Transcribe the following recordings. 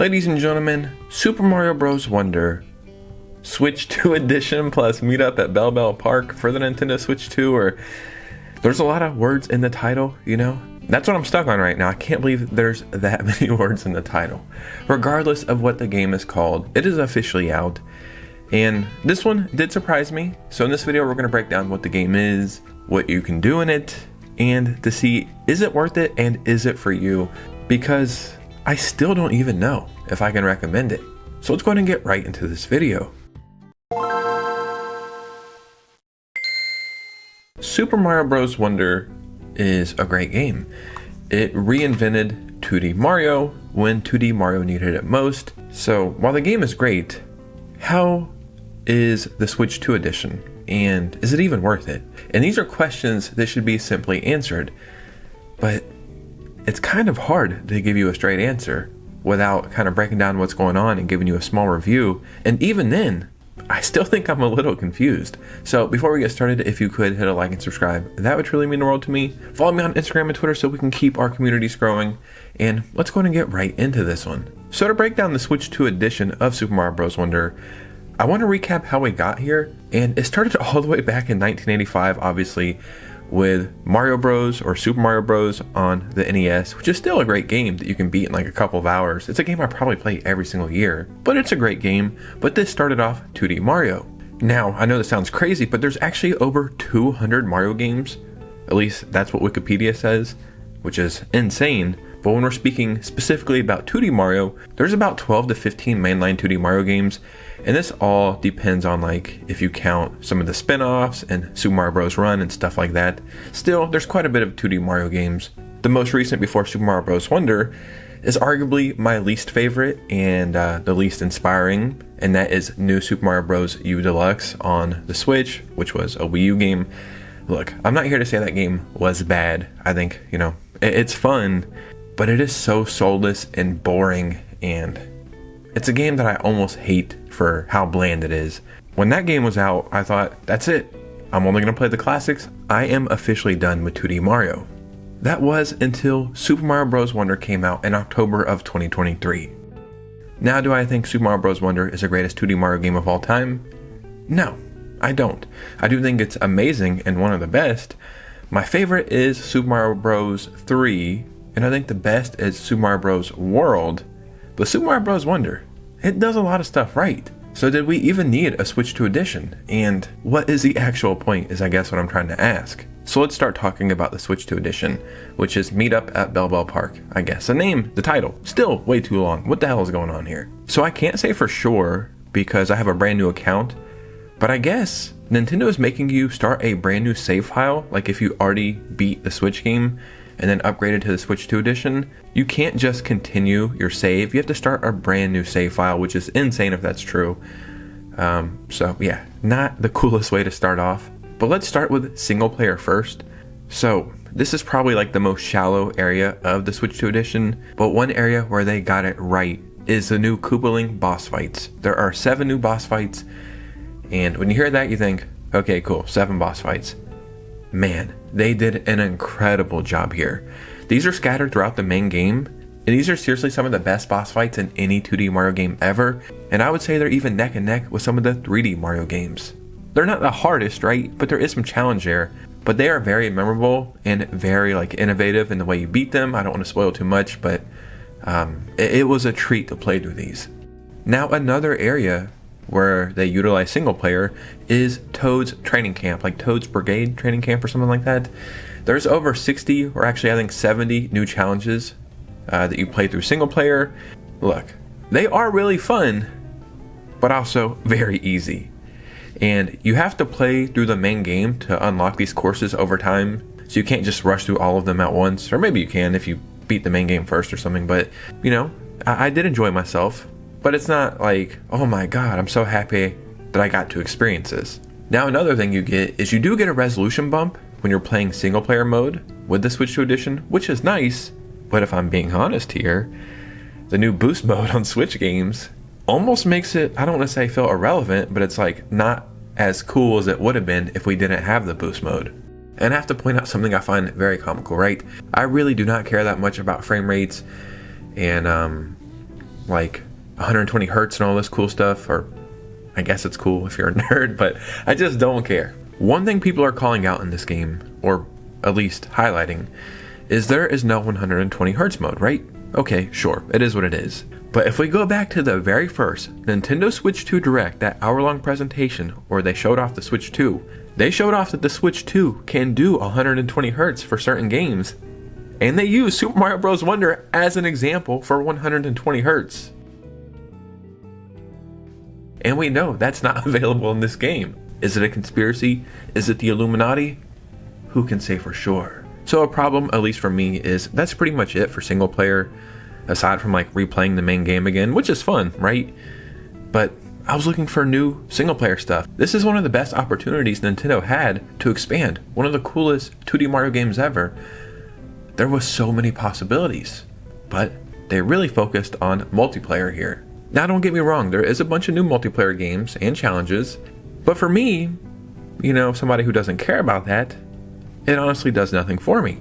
Ladies and gentlemen, Super Mario Bros. Wonder Switch 2 Edition plus Meetup at Bellabel Park for the Nintendo Switch 2, or there's a lot of words in the title, you know? That's what I'm stuck on right now. I can't believe there's that many words in the title. Regardless of what the game is called, it is officially out. And this one did surprise me. So in this video, we're going to break down what the game is, what you can do in it, and to see, is it worth it and is it for you? Because I still don't even know if I can recommend it. So let's go ahead and get right into this video. Super Mario Bros. Wonder is a great game. It reinvented 2D Mario when 2D Mario needed it most. So while the game is great, how is the Switch 2 edition? And is it even worth it? And these are questions that should be simply answered, but it's kind of hard to give you a straight answer without kind of breaking down what's going on and giving you a small review. And even then, I still think I'm a little confused. So before we get started, if you could hit a like and subscribe, that would truly mean the world to me. Follow me on Instagram and Twitter so we can keep our communities growing. And let's go ahead and get right into this one. So to break down the Switch 2 edition of Super Mario Bros. Wonder, I want to recap how we got here. And it started all the way back in 1985, obviously, with Mario Bros. Or Super Mario Bros. On the NES, which is still a great game that you can beat in like a couple of hours. It's a game I probably play every single year, but it's a great game. But this started off 2D Mario. Now, I know this sounds crazy, but there's actually over 200 Mario games. At least that's what Wikipedia says, which is insane. But when we're speaking specifically about 2D Mario, there's about 12 to 15 mainline 2D Mario games. And this all depends on like if you count some of the spin-offs and Super Mario Bros. Run and stuff like that. Still, there's quite a bit of 2D Mario games. The most recent before Super Mario Bros. Wonder is arguably my least favorite and the least inspiring, and that is New Super Mario Bros. U Deluxe on the Switch, which was a Wii U game. Look, I'm not here to say that game was bad. I think, you know, it's fun, but it is so soulless and boring, and it's a game that I almost hate for how bland it is. When that game was out, I thought, that's it. I'm only going to play the classics. I am officially done with 2D Mario. That was until Super Mario Bros. Wonder came out in October of 2023. Now, do I think Super Mario Bros. Wonder is the greatest 2D Mario game of all time? No, I don't. I do think it's amazing and one of the best. My favorite is Super Mario Bros. 3, and I think the best is Super Mario Bros. World. But Super Mario Bros. Wonder, it does a lot of stuff right. So did we even need a Switch 2 edition? And what is the actual point is I guess what I'm trying to ask. So let's start talking about the Switch 2 edition, which is Meetup at Bellabel Park. I guess the name, the title, still way too long. What the hell is going on here? So I can't say for sure because I have a brand new account, but I guess Nintendo is making you start a brand new save file. Like if you already beat the Switch game and then upgraded to the Switch 2 edition, you can't just continue your save. You have to start a brand new save file, which is insane if that's true. So yeah, not the coolest way to start off. But let's start with single player first. So this is probably like the most shallow area of the Switch 2 edition, but one area where they got it right is the new Koopaling boss fights. There are 7 new boss fights, and when you hear that, you think, okay, cool, 7 boss fights. Man, they did an incredible job here. These are scattered throughout the main game, and these are seriously some of the best boss fights in any 2D Mario game ever, and I would say they're even neck and neck with some of the 3D Mario games. They're not the hardest, right? But there is some challenge there, but they are very memorable and very like innovative in the way you beat them. I don't want to spoil too much, but it was a treat to play through these. Now another area where they utilize single player is Toad's training camp, like Toad's Brigade training camp or something like that. There's over 60 or actually I think 70 new challenges that you play through single player. Look, they are really fun, but also very easy. And you have to play through the main game to unlock these courses over time. So you can't just rush through all of them at once, or maybe you can if you beat the main game first or something. But you know, I did enjoy myself. But it's not like, oh my god, I'm so happy that I got to experience this. Now another thing you get is you do get a resolution bump when you're playing single player mode with the Switch 2 edition, which is nice. But if I'm being honest here, the new boost mode on Switch games almost makes it, I don't want to say feel irrelevant, but it's like not as cool as it would have been if we didn't have the boost mode. And I have to point out something I find very comical, right? I really do not care that much about frame rates, and like 120 hertz and all this cool stuff, or I guess it's cool if you're a nerd, but I just don't care. One thing people are calling out in this game, or at least highlighting, is there is no 120 hertz mode, right? Okay, sure, it is what it is. But if we go back to the very first Nintendo Switch 2 Direct, that hour-long presentation where they showed off the Switch 2, they showed off that the Switch 2 can do 120 hertz for certain games, and they use Super Mario Bros. Wonder as an example for 120 hertz. And we know that's not available in this game. Is it a conspiracy? Is it the Illuminati? Who can say for sure? So a problem, at least for me, is that's pretty much it for single player, aside from like replaying the main game again, which is fun, right? But I was looking for new single player stuff. This is one of the best opportunities Nintendo had to expand. One of the coolest 2D Mario games ever. There was so many possibilities, but they really focused on multiplayer here. Now don't get me wrong, there is a bunch of new multiplayer games and challenges, but for me, somebody who doesn't care about that, it honestly does nothing for me.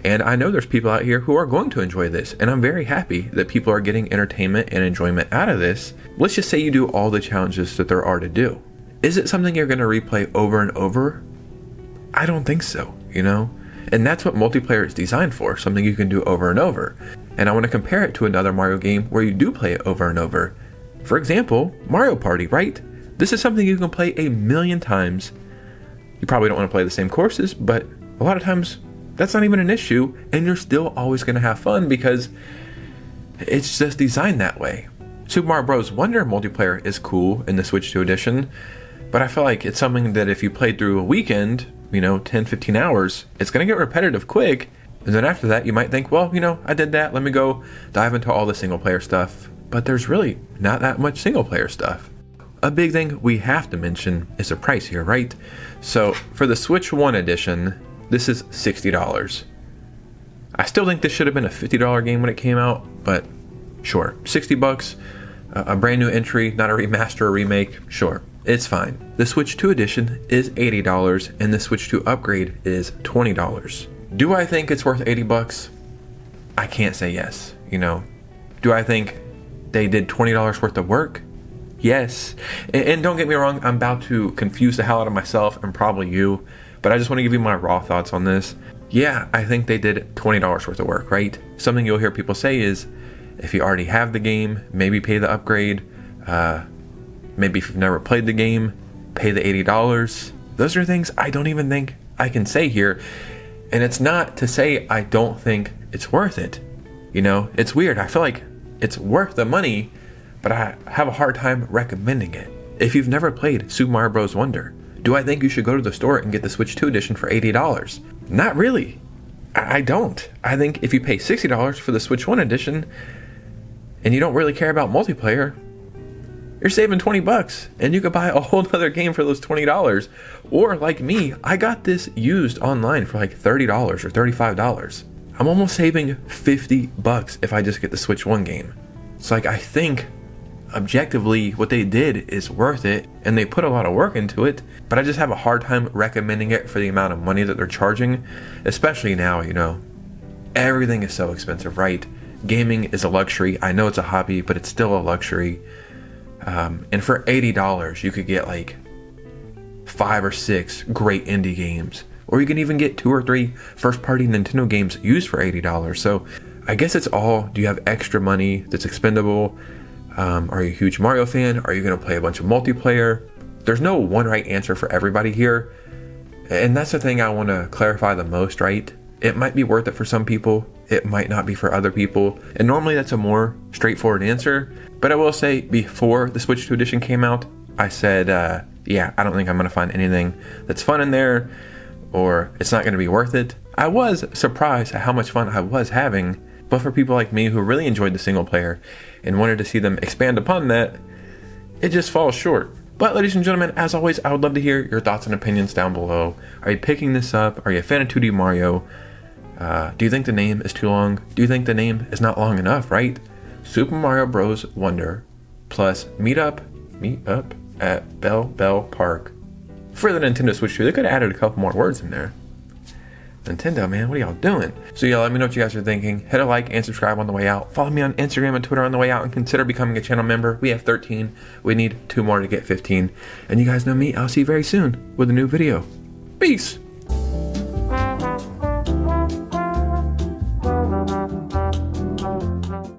And I know there's people out here who are going to enjoy this, and I'm very happy that people are getting entertainment and enjoyment out of this. Let's just say you do all the challenges that there are to do. Is it something you're going to replay over and over? I don't think so, And that's what multiplayer is designed for, something you can do over and over. And I want to compare it to another Mario game where you do play it over and over. For example, Mario Party, right? This is something you can play 1,000,000 times. You probably don't want to play the same courses, but a lot of times that's not even an issue, and you're still always going to have fun because it's just designed that way. Super Mario Bros. Wonder multiplayer is cool in the Switch 2 edition, but I feel like it's something that if you played through a weekend, 10, 15 hours, it's going to get repetitive quick, and then after that you might think, well, I did that, let me go dive into all the single player stuff. But there's really not that much single player stuff. A big thing we have to mention is the price here, right? So for the Switch 1 edition, this is $60. I still think this should have been a $50 game when it came out, but sure, $60, a brand new entry, not a remaster or remake, sure, it's fine. The Switch 2 edition is $80, and the Switch 2 upgrade is $20. Do I think it's worth $80? I can't say yes, Do I think they did $20 worth of work? Yes. And don't get me wrong, I'm about to confuse the hell out of myself and probably you, but I just want to give you my raw thoughts on this. Yeah, I think they did $20 worth of work, right? Something you'll hear people say is, if you already have the game, maybe pay the upgrade. Maybe if you've never played the game, pay the $80. Those are things I don't even think I can say here. And it's not to say I don't think it's worth it. It's weird. I feel like it's worth the money, but I have a hard time recommending it. If you've never played Super Mario Bros. Wonder, do I think you should go to the store and get the Switch 2 edition for $80? Not really. I don't. I think if you pay $60 for the Switch 1 edition and you don't really care about multiplayer, you're saving $20 and you could buy a whole other game for those $20. Or like me, I got this used online for like $30 or $35. I'm almost saving $50 if I just get the Switch 1 game. It's like, I think objectively what they did is worth it and they put a lot of work into it, but I just have a hard time recommending it for the amount of money that they're charging, especially now, everything is so expensive, right? Gaming is a luxury. I know it's a hobby, but it's still a luxury. And for $80, you could get like 5 or 6 great indie games, or you can even get 2 or 3 first-party Nintendo games used for $80. So I guess it's all, do you have extra money that's expendable? Are you a huge Mario fan? Are you going to play a bunch of multiplayer? There's no one right answer for everybody here. And that's the thing I want to clarify the most, right? It might be worth it for some people. It might not be for other people. And normally that's a more straightforward answer. But I will say, before the Switch 2 edition came out, I said, yeah, I don't think I'm going to find anything that's fun in there, or it's not going to be worth it. I was surprised at how much fun I was having. But for people like me who really enjoyed the single player and wanted to see them expand upon that, it just falls short. But ladies and gentlemen, as always, I would love to hear your thoughts and opinions down below. Are you picking this up? Are you a fan of 2D Mario? Do you think the name is too long? Do you think the name is not long enough, right? Super Mario Bros. Wonder plus meet up at Bellabel Park. For the Nintendo Switch 2, they could have added a couple more words in there. Nintendo, man, what are y'all doing? So yeah, let me know what you guys are thinking. Hit a like and subscribe on the way out. Follow me on Instagram and Twitter on the way out, and consider becoming a channel member. We have 13. We need 2 more to get 15. And you guys know me. I'll see you very soon with a new video. Peace.